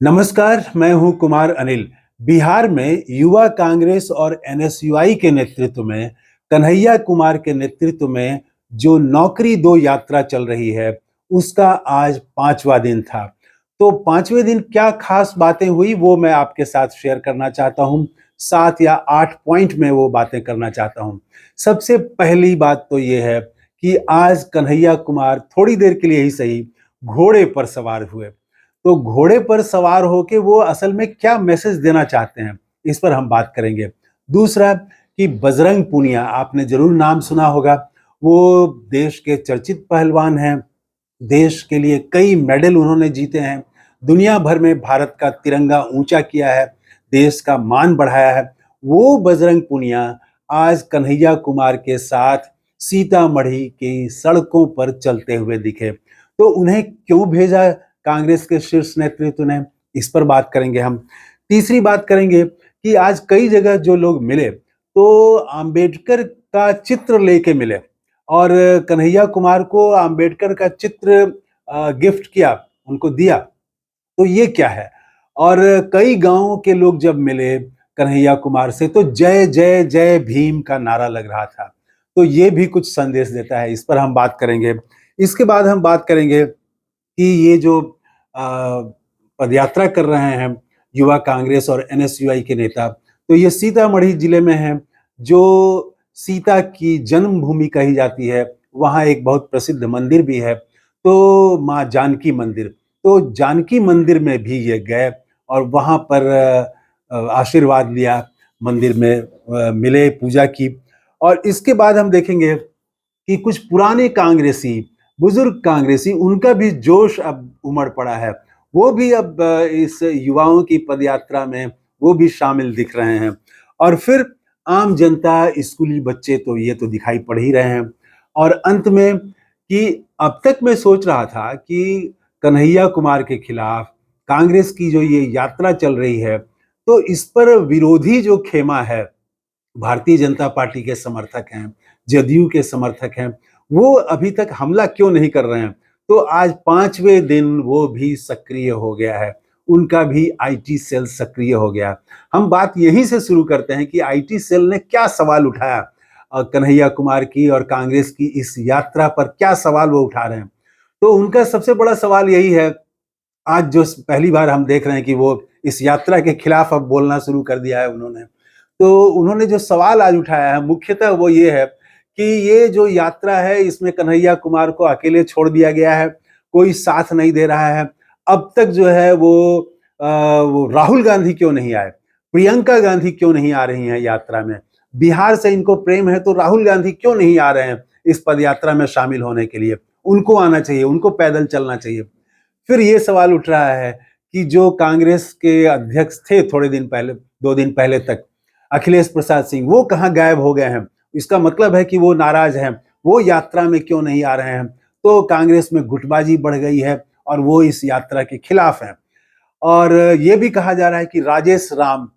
नमस्कार, मैं हूं कुमार अनिल। बिहार में युवा कांग्रेस और एनएसयूआई के नेतृत्व में, कन्हैया कुमार के नेतृत्व में जो नौकरी दो यात्रा चल रही है, उसका आज 5वां दिन था। तो 5वें दिन क्या खास बातें हुई, वो मैं आपके साथ शेयर करना चाहता हूं। 7 या 8 पॉइंट में वो बातें करना चाहता हूं। सबसे पहली बात तो ये है कि आज कन्हैया कुमार थोड़ी देर के लिए ही सही, घोड़े पर सवार हुए। तो घोड़े पर सवार होके वो असल में क्या मैसेज देना चाहते हैं, इस पर हम बात करेंगे। दूसरा कि बजरंग पूनिया, आपने जरूर नाम सुना होगा। वो देश के चर्चित पहलवान हैं। देश के लिए कई मेडल उन्होंने जीते हैं। दुनिया भर में भारत का तिरंगा ऊंचा किया है, देश का मान बढ़ाया है। वो बजरंग पूनिया आज कन्हैया कुमार के साथ सीतामढ़ी की सड़कों पर चलते हुए दिखे। तो उन्हें क्यों भेजा कांग्रेस के शीर्ष नेतृत्व ने, इस पर बात करेंगे हम। तीसरी बात करेंगे कि आज कई जगह जो लोग मिले, तो अंबेडकर का चित्र लेके मिले और कन्हैया कुमार को अंबेडकर का चित्र गिफ्ट किया, उनको दिया। तो ये क्या है? और कई गांवों के लोग जब मिले कन्हैया कुमार से, तो जय जय जय भीम का नारा लग रहा था। तो ये भी कुछ संदेश देता है, इस पर हम बात करेंगे। इसके बाद हम बात करेंगे कि ये जो पदयात्रा कर रहे हैं युवा कांग्रेस और एनएसयूआई के नेता, तो ये सीतामढ़ी जिले में है, जो सीता की जन्मभूमि कही जाती है। वहाँ एक बहुत प्रसिद्ध मंदिर भी है, तो माँ जानकी मंदिर। तो जानकी मंदिर में भी ये गए और वहाँ पर आशीर्वाद लिया, मंदिर में मिले, पूजा की। और इसके बाद हम देखेंगे कि कुछ पुराने कांग्रेसी, बुजुर्ग कांग्रेसी, उनका भी जोश अब उमड़ पड़ा है। वो भी अब इस युवाओं की पदयात्रा में वो भी शामिल दिख रहे हैं। और फिर आम जनता, स्कूली बच्चे, तो ये तो दिखाई पड़ ही रहे हैं। और अंत में कि अब तक मैं सोच रहा था कि कन्हैया कुमार के खिलाफ कांग्रेस की जो ये यात्रा चल रही है, तो इस पर विरोधी जो खेमा है, भारतीय जनता पार्टी के समर्थक हैं, जदयू के समर्थक हैं, वो अभी तक हमला क्यों नहीं कर रहे हैं? तो आज 5वें दिन वो भी सक्रिय हो गया है, उनका भी आईटी सेल सक्रिय हो गया। हम बात यहीं से शुरू करते हैं कि आईटी सेल ने क्या सवाल उठाया, कन्हैया कुमार की और कांग्रेस की इस यात्रा पर क्या सवाल वो उठा रहे हैं। तो उनका सबसे बड़ा सवाल यही है, आज जो पहली बार हम देख रहे हैं कि वो इस यात्रा के खिलाफ अब बोलना शुरू कर दिया है उन्होंने। तो उन्होंने जो सवाल आज उठाया है, मुख्यतः वो ये है कि ये जो यात्रा है, इसमें कन्हैया कुमार को अकेले छोड़ दिया गया है, कोई साथ नहीं दे रहा है। अब तक जो है वो राहुल गांधी क्यों नहीं आए, प्रियंका गांधी क्यों नहीं आ रही हैं यात्रा में? बिहार से इनको प्रेम है, तो राहुल गांधी क्यों नहीं आ रहे हैं इस पदयात्रा में शामिल होने के लिए? उनको आना चाहिए, उनको पैदल चलना चाहिए। फिर ये सवाल उठ रहा है कि जो कांग्रेस के अध्यक्ष थे थोड़े दिन पहले, 2 दिन पहले तक, अखिलेश प्रसाद सिंह, वो कहाँ गायब हो गए हैं? इसका मतलब है कि वो नाराज हैं, वो यात्रा में क्यों नहीं आ रहे हैं? तो कांग्रेस में गुटबाजी बढ़ गई है और वो इस यात्रा के खिलाफ हैं। और ये भी कहा जा रहा है कि राजेश राम,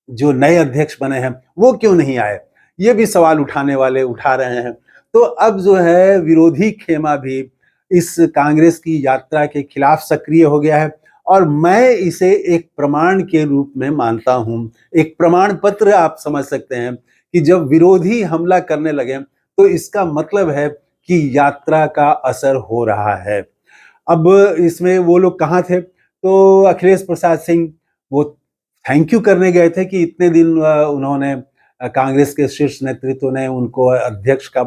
जो नए अध्यक्ष बने हैं, वो क्यों नहीं आए? ये भी सवाल उठाने वाले उठा रहे हैं। तो अब जो है विरोधी खेमा भी इस कांग्रेस की यात्रा के खिलाफ सक्रिय हो गया है और मैं इसे एक प्रमाण के रूप में मानता हूं। एक प्रमाण पत्र आप समझ सकते हैं कि जब विरोधी हमला करने लगे, तो इसका मतलब है कि यात्रा का असर हो रहा है। अब इसमें वो लोग कहाँ थे? तो अखिलेश प्रसाद सिंह, वो थैंक यू करने गए थे कि इतने दिन उन्होंने कांग्रेस के शीर्ष नेतृत्व ने उनको अध्यक्ष का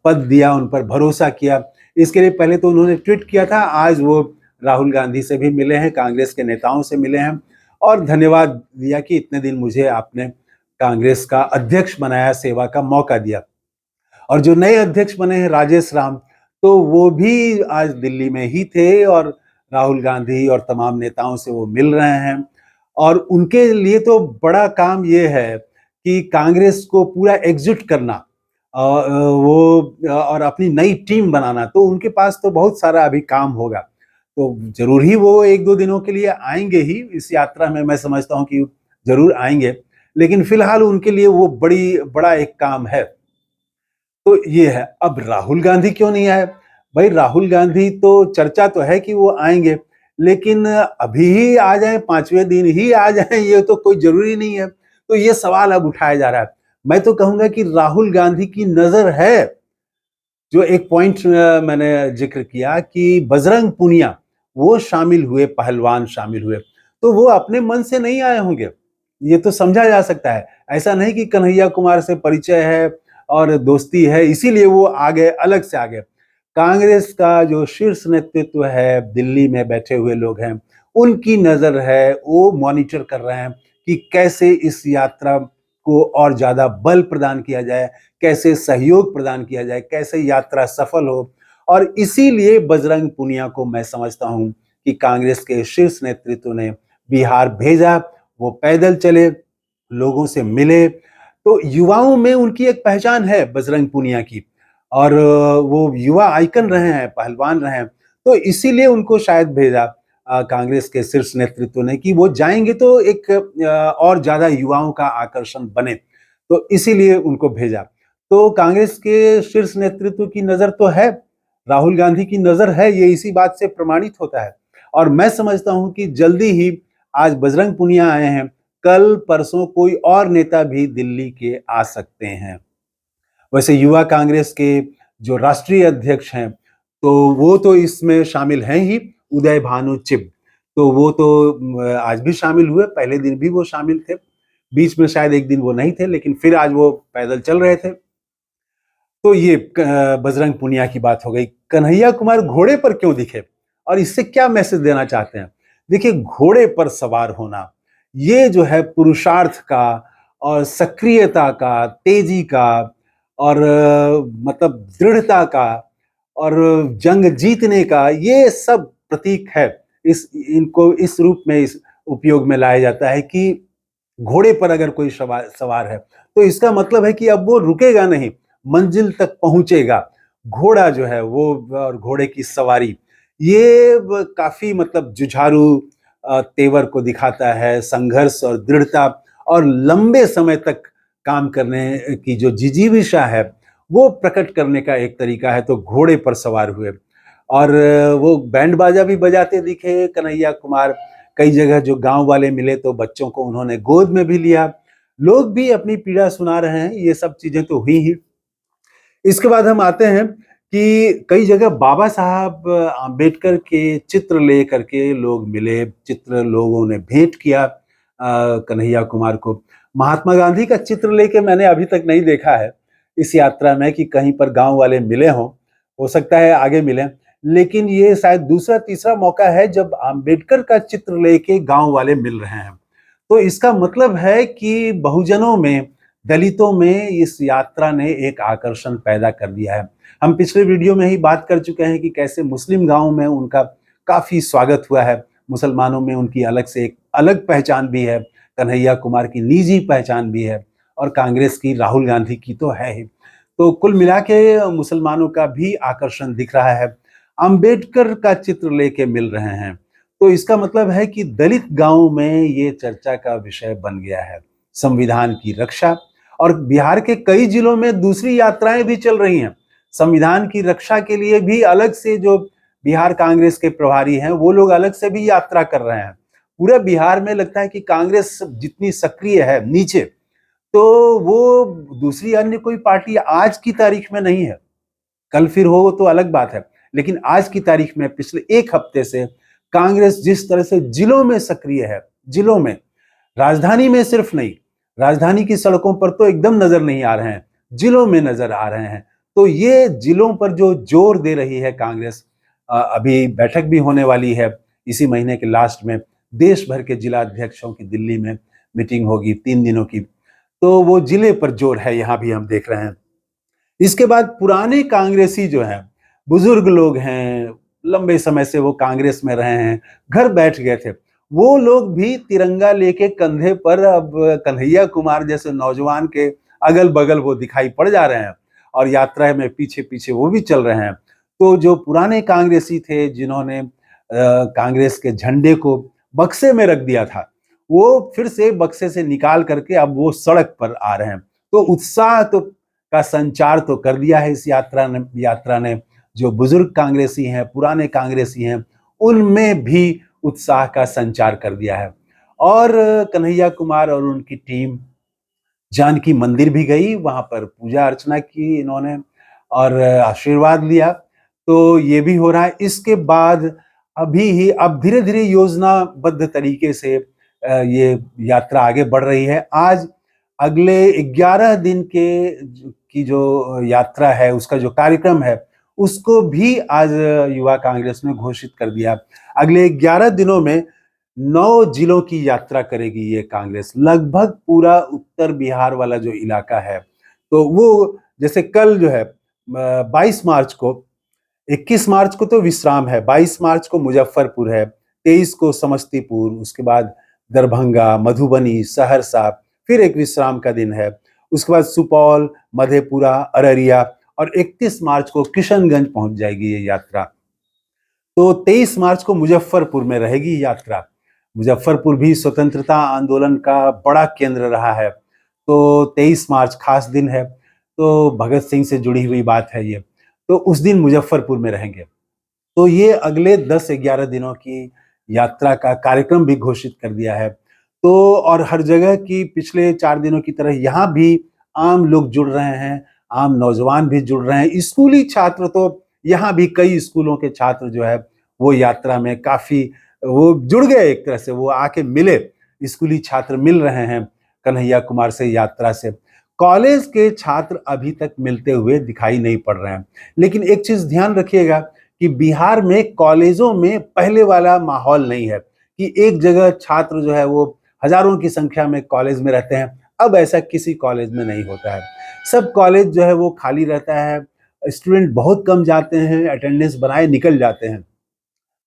पद दिया, उन पर भरोसा किया। इसके लिए पहले तो उन्होंने ट्वीट किया था, आज वो राहुल गांधी से भी मिले हैं, कांग्रेस के नेताओं से मिले हैं और धन्यवाद दिया कि इतने दिन मुझे आपने कांग्रेस का अध्यक्ष बनाया, सेवा का मौका दिया। और जो नए अध्यक्ष बने हैं राजेश राम, तो वो भी आज दिल्ली में ही थे और राहुल गांधी और तमाम नेताओं से वो मिल रहे हैं। और उनके लिए तो बड़ा काम ये है कि कांग्रेस को पूरा एग्जिट करना, और अपनी नई टीम बनाना। तो उनके पास तो बहुत सारा अभी काम होगा। तो जरूर ही वो 1-2 दिनों के लिए आएंगे ही इस यात्रा में, मैं समझता हूँ कि जरूर आएंगे। लेकिन फिलहाल उनके लिए वो बड़ा एक काम है। तो ये है। अब राहुल गांधी क्यों नहीं आए? भाई राहुल गांधी, तो चर्चा तो है कि वो आएंगे, लेकिन अभी ही आ जाए, 5वें दिन ही आ जाए, ये तो कोई जरूरी नहीं है। तो ये सवाल अब उठाया जा रहा है। मैं तो कहूंगा कि राहुल गांधी की नजर है, जो एक पॉइंट मैंने जिक्र किया कि बजरंग पुनिया वो शामिल हुए, पहलवान शामिल हुए, तो वो अपने मन से नहीं आए होंगे, ये तो समझा जा सकता है। ऐसा नहीं कि कन्हैया कुमार से परिचय है और दोस्ती है इसीलिए वो आ गए, अलग से आ गए। कांग्रेस का जो शीर्ष नेतृत्व है, दिल्ली में बैठे हुए लोग हैं, उनकी नजर है, वो मॉनिटर कर रहे हैं कि कैसे इस यात्रा को और ज्यादा बल प्रदान किया जाए, कैसे सहयोग प्रदान किया जाए, कैसे यात्रा सफल हो। और इसीलिए बजरंग पुनिया को मैं समझता हूं कि कांग्रेस के शीर्ष नेतृत्व ने बिहार भेजा। वो पैदल चले, लोगों से मिले, तो युवाओं में उनकी एक पहचान है बजरंग पुनिया की, और वो युवा आइकन रहे हैं, पहलवान रहे हैं। तो इसीलिए उनको शायद भेजा कांग्रेस के शीर्ष नेतृत्व ने कि वो जाएंगे तो एक और ज्यादा युवाओं का आकर्षण बने, तो इसीलिए उनको भेजा। तो कांग्रेस के शीर्ष नेतृत्व की नजर तो है, राहुल गांधी की नजर है, ये इसी बात से प्रमाणित होता है। और मैं समझता हूं कि जल्दी ही, आज बजरंग पुनिया आए हैं, कल परसों कोई और नेता भी दिल्ली के आ सकते हैं। वैसे युवा कांग्रेस के जो राष्ट्रीय अध्यक्ष हैं, तो वो तो इसमें शामिल हैं ही, उदय भानु चिब। तो वो तो आज भी शामिल हुए, पहले दिन भी वो शामिल थे, बीच में शायद एक दिन वो नहीं थे, लेकिन फिर आज वो पैदल चल रहे थे। तो ये बजरंग पुनिया की बात हो गई। कन्हैया कुमार घोड़े पर क्यों दिखे और इससे क्या मैसेज देना चाहते हैं? देखिए, घोड़े पर सवार होना ये जो है पुरुषार्थ का और सक्रियता का, तेजी का, और मतलब दृढ़ता का, और जंग जीतने का, ये सब प्रतीक है। इस इनको इस रूप में इस उपयोग में लाया जाता है कि घोड़े पर अगर कोई सवार है तो इसका मतलब है कि अब वो रुकेगा नहीं, मंजिल तक पहुंचेगा। घोड़ा जो है वो, और घोड़े की सवारी, ये काफी मतलब जुझारू तेवर को दिखाता है, संघर्ष और दृढ़ता और लंबे समय तक काम करने की जो जिजीविषा है वो प्रकट करने का एक तरीका है। तो घोड़े पर सवार हुए, और वो बैंड बाजा भी बजाते दिखे कन्हैया कुमार। कई जगह जो गांव वाले मिले तो बच्चों को उन्होंने गोद में भी लिया, लोग भी अपनी पीड़ा सुना रहे हैं, ये सब चीजें तो हुई ही। इसके बाद हम आते हैं कि कई जगह बाबा साहब आम्बेडकर के चित्र ले करके लोग मिले, चित्र लोगों ने भेंट किया कन्हैया कुमार को। महात्मा गांधी का चित्र लेके मैंने अभी तक नहीं देखा है इस यात्रा में कि कहीं पर गांव वाले मिले हों, हो सकता है आगे मिले, लेकिन ये शायद दूसरा तीसरा मौका है जब आम्बेडकर का चित्र लेके गांव वाले मिल रहे हैं। तो इसका मतलब है कि बहुजनों में, दलितों में इस यात्रा ने एक आकर्षण पैदा कर दिया है। हम पिछले वीडियो में ही बात कर चुके हैं कि कैसे मुस्लिम गांवों में उनका काफी स्वागत हुआ है, मुसलमानों में उनकी अलग से एक अलग पहचान भी है, कन्हैया कुमार की निजी पहचान भी है, और कांग्रेस की, राहुल गांधी की तो है ही। तो कुल मिला के मुसलमानों का भी आकर्षण दिख रहा है। अंबेडकर का चित्र लेके मिल रहे हैं, तो इसका मतलब है कि दलित गांवों में ये चर्चा का विषय बन गया है, संविधान की रक्षा। और बिहार के कई जिलों में दूसरी यात्राएं भी चल रही हैं, संविधान की रक्षा के लिए भी अलग से जो बिहार कांग्रेस के प्रभारी हैं वो लोग अलग से भी यात्रा कर रहे हैं। पूरे बिहार में लगता है कि कांग्रेस जितनी सक्रिय है नीचे, तो वो दूसरी अन्य कोई पार्टी आज की तारीख में नहीं है। कल फिर हो तो अलग बात है, लेकिन आज की तारीख में पिछले एक हफ्ते से कांग्रेस जिस तरह से जिलों में सक्रिय है, जिलों में, राजधानी में सिर्फ नहीं, राजधानी की सड़कों पर तो एकदम नजर नहीं आ रहे हैं, जिलों में नजर आ रहे हैं। तो ये जिलों पर जो जोर दे रही है कांग्रेस, अभी बैठक भी होने वाली है इसी महीने के लास्ट में, देश भर के जिला अध्यक्षों की दिल्ली में मीटिंग होगी 3 दिनों की, तो वो जिले पर जोर है, यहां भी हम देख रहे हैं। इसके बाद पुराने कांग्रेसी जो हैं, बुजुर्ग लोग हैं, लंबे समय से वो कांग्रेस में रहे हैं, घर बैठ गए थे, वो लोग भी तिरंगा लेके कंधे पर अब कन्हैया कुमार जैसे नौजवान के अगल बगल वो दिखाई पड़ जा रहे हैं, और यात्रा में पीछे पीछे वो भी चल रहे हैं। तो जो पुराने कांग्रेसी थे जिन्होंने कांग्रेस के झंडे को बक्से में रख दिया था, वो फिर से बक्से से निकाल करके अब वो सड़क पर आ रहे हैं। तो उत्साह तो का संचार तो कर दिया है इस यात्रा ने। जो बुजुर्ग कांग्रेसी हैं, पुराने कांग्रेसी हैं, उनमें भी उत्साह का संचार कर दिया है। और कन्हैया कुमार और उनकी टीम जानकी मंदिर भी गई, वहाँ पर पूजा अर्चना की इन्होंने और आशीर्वाद लिया। तो ये भी हो रहा है। इसके बाद अभी ही अब धीरे-धीरे योजनाबद्ध तरीके से ये यात्रा आगे बढ़ रही है। आज अगले 11 दिन की जो यात्रा है, उसका जो कार्यक्रम है, उसको भी आज युवा कांग्रेस ने घोषित कर दिया। अगले 11 दिनों में 9 जिलों की यात्रा करेगी ये कांग्रेस, लगभग पूरा उत्तर बिहार वाला जो इलाका है। तो वो जैसे कल जो है 22 मार्च को, 21 मार्च को तो विश्राम है, 22 मार्च को मुजफ्फरपुर है, 23 को समस्तीपुर, उसके बाद दरभंगा, मधुबनी, सहरसा, फिर एक विश्राम का दिन है। उसके बाद सुपौल, मधेपुरा, अररिया और 31 मार्च को किशनगंज पहुंच जाएगी ये यात्रा। तो 23 मार्च को मुजफ्फरपुर में रहेगी यात्रा। मुजफ्फरपुर भी स्वतंत्रता आंदोलन का बड़ा केंद्र रहा है। तो 23 मार्च खास दिन है, तो भगत सिंह से जुड़ी हुई बात है ये। तो उस दिन मुजफ्फरपुर में रहेंगे। तो ये अगले 10-11 दिनों की यात्रा का कार्यक्रम भी घोषित कर दिया है। तो और हर जगह की पिछले 4 दिनों की तरह यहाँ भी आम लोग जुड़ रहे हैं, आम नौजवान भी जुड़ रहे हैं। स्कूली छात्र तो यहाँ भी कई स्कूलों के छात्र जो है वो यात्रा में काफ़ी वो जुड़ गए, एक तरह से वो आके मिले, स्कूली छात्र मिल रहे हैं कन्हैया कुमार से यात्रा से। कॉलेज के छात्र अभी तक मिलते हुए दिखाई नहीं पड़ रहे हैं। लेकिन एक चीज़ ध्यान रखिएगा कि बिहार में कॉलेजों में पहले वाला माहौल नहीं है कि एक जगह छात्र जो है वो हजारों की संख्या में कॉलेज में रहते हैं। अब ऐसा किसी कॉलेज में नहीं होता है। सब कॉलेज जो है वो खाली रहता है, स्टूडेंट बहुत कम जाते हैं, अटेंडेंस बनाए निकल जाते हैं।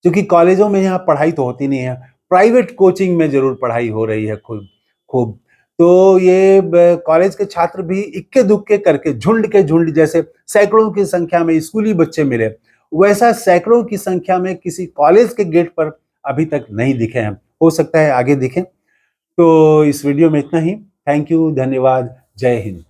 क्योंकि कॉलेजों में यहाँ पढ़ाई तो होती नहीं है, प्राइवेट कोचिंग में ज़रूर पढ़ाई हो रही है खूब खूब। तो ये कॉलेज के छात्र भी इक्के-दुक्के करके, झुंड के झुंड जैसे सैकड़ों की संख्या में स्कूली बच्चे मिले, वैसा सैकड़ों की संख्या में किसी कॉलेज के गेट पर अभी तक नहीं दिखे हैं। हो सकता है आगे दिखें। तो इस वीडियो में इतना ही। थैंक यू, धन्यवाद, जय हिंद।